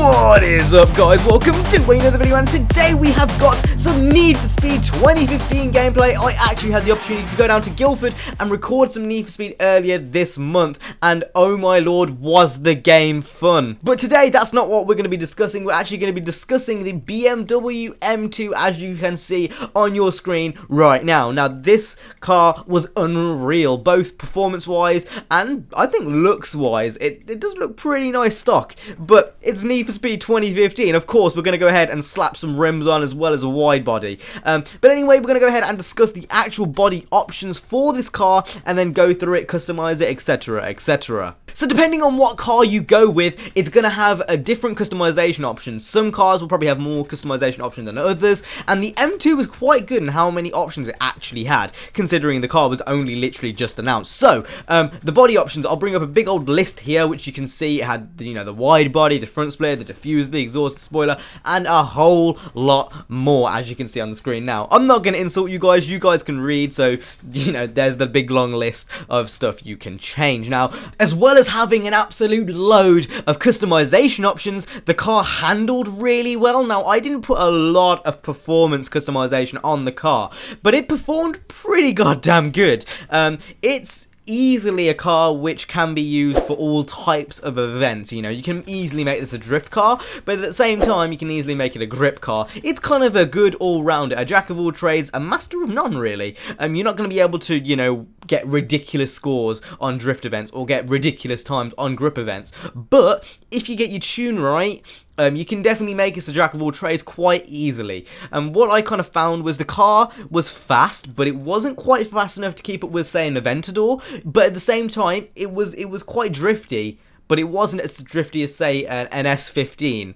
What is up, guys? Welcome to another video, and today we have got some Need for Speed 2015 gameplay. I actually had the opportunity to go down to Guildford and record some Need for Speed earlier this month, and oh my lord, was the game fun. But today, that's not what we're going to be discussing. We're actually going to be discussing the BMW M2, as you can see on your screen right now. Now, this car was unreal, both performance-wise and I think looks-wise. It does look pretty nice stock, but it's Need for Speed 2015. Of course, we're going to go ahead and slap some rims on as well as a wide body. But anyway, we're going to go ahead and discuss the actual body options for this car and then go through it, customize it, etc, etc. So depending on what car you go with, it's going to have a different customization options. Some cars will probably have more customization options than others, and the M2 was quite good in how many options it actually had, considering the car was only literally just announced. So, the body options, I'll bring up a big old list here, which you can see it had, you know, the wide body, the front split, the diffuser, the exhaust, the spoiler, and a whole lot more, as you can see on the screen now. I'm not going to insult you guys can read, so, you know, there's the big long list of stuff you can change. Now, as well as having an absolute load of customization options, the car handled really well. Now, I didn't put a lot of performance customization on the car, but it performed pretty goddamn good. It's easily a car which can be used for all types of events. You know, you can easily make this a drift car, but at the same time you can easily make it a grip car. It's kind of a good all-rounder, a jack of all trades, a master of none, really. You're not going to be able to, you know, get ridiculous scores on drift events or get ridiculous times on grip events, but if you get your tune right, you can definitely make it a jack of all trades quite easily. And what I kind of found was the car was fast, but it wasn't quite fast enough to keep up with, say, an Aventador. But at the same time, it was quite drifty, but it wasn't as drifty as, say, an S15.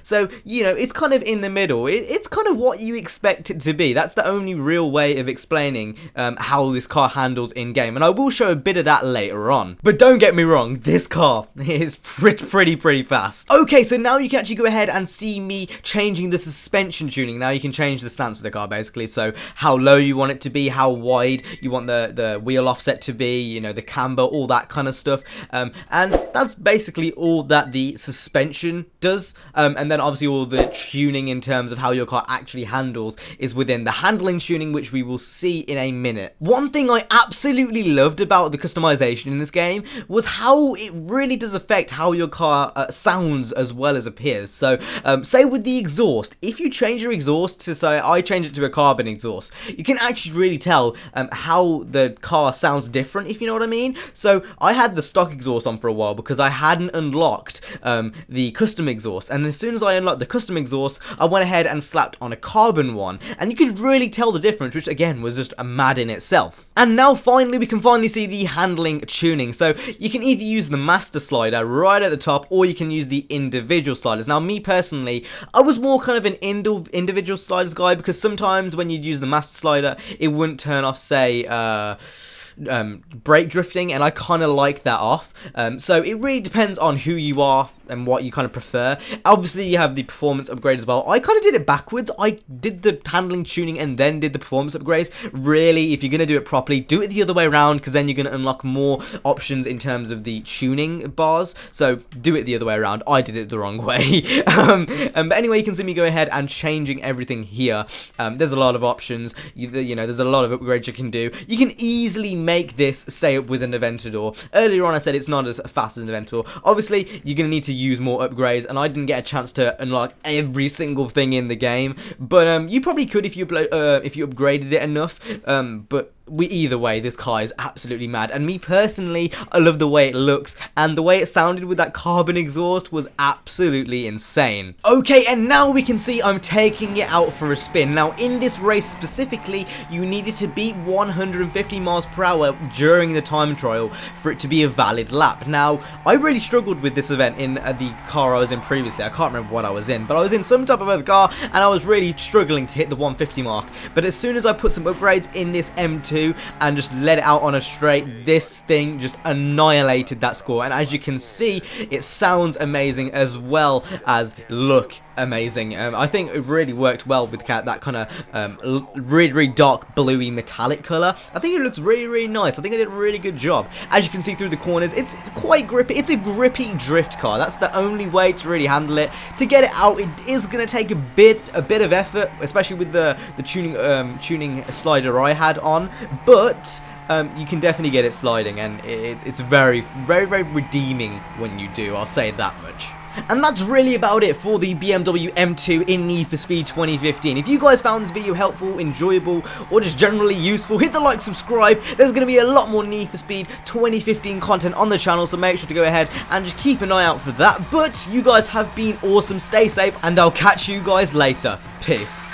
So, you know, it's kind of in the middle. It's kind of what you expect it to be. That's the only real way of explaining how this car handles in-game. And I will show a bit of that later on. But don't get me wrong, this car is pretty fast. Okay, so now you can actually go ahead and see me changing the suspension tuning. Now you can change the stance of the car, basically. So how low you want it to be, how wide you want the wheel offset to be, you know, the camber, all that kind of stuff. And that's basically all that the suspension does, and then obviously all the tuning in terms of how your car actually handles is within the handling tuning, which we will see in a minute. One thing I absolutely loved about the customization in this game was how it really does affect how your car sounds as well as appears. So say with the exhaust, if you change your exhaust to, say, I change it to a carbon exhaust, you can actually really tell how the car sounds different, if you know what I mean. So I had the stock exhaust on for a while because I hadn't unlocked the custom exhaust, and as soon as I unlocked the custom exhaust, I went ahead and slapped on a carbon one, and you could really tell the difference, which again was just mad in itself. And now finally we can finally see the handling tuning. So you can either use the master slider right at the top, or you can use the individual sliders. Now me personally, I was more kind of an individual sliders guy, because sometimes when you'd use the master slider, it wouldn't turn off, say, brake drifting, and I kind of like that off. So it really depends on who you are and what you kind of prefer. Obviously you have the performance upgrade as well. I kind of did it backwards. I did the handling tuning and then did the performance upgrades. Really, if you're going to do it properly, do it the other way around, because then you're going to unlock more options in terms of the tuning bars. So do it the other way around. I did it the wrong way. But anyway, you can see me go ahead and changing everything here. There's a lot of options. You know, there's a lot of upgrades you can do. You can easily make this say up with an Aventador. Earlier on I said it's not as fast as an Aventador. Obviously you're going to need to use more upgrades, and I didn't get a chance to unlock every single thing in the game, but you probably could if you upgraded it enough. But either way, this car is absolutely mad, and me personally, I love the way it looks, and the way it sounded with that carbon exhaust was absolutely insane. Okay, and now we can see I'm taking it out for a spin. Now in this race specifically, you needed to beat 150 miles per hour during the time trial for it to be a valid lap. Now I really struggled with this event in the car I was in previously. I can't remember what I was in, but I was in some type of other car, and I was really struggling to hit the 150 mark. But as soon as I put some upgrades in this M2 and just let it out on a straight, this thing just annihilated that score. And as you can see, it sounds amazing as well as look amazing. I think it really worked well with that kind of really dark bluey metallic color. I think it looks really nice. I think I did a really good job. As you can see through the corners, it's quite grippy. It's a grippy drift car. That's the only way to really handle it. To get it out, it is going to take a bit of effort, especially with the tuning slider I had on, but you can definitely get it sliding, and it's very redeeming when you do, I'll say that much. And that's really about it for the BMW M2 in Need for Speed 2015. If you guys found this video helpful, enjoyable, or just generally useful, hit the like, subscribe. There's going to be a lot more Need for Speed 2015 content on the channel, so make sure to go ahead and just keep an eye out for that. But you guys have been awesome, stay safe, and I'll catch you guys later. Peace.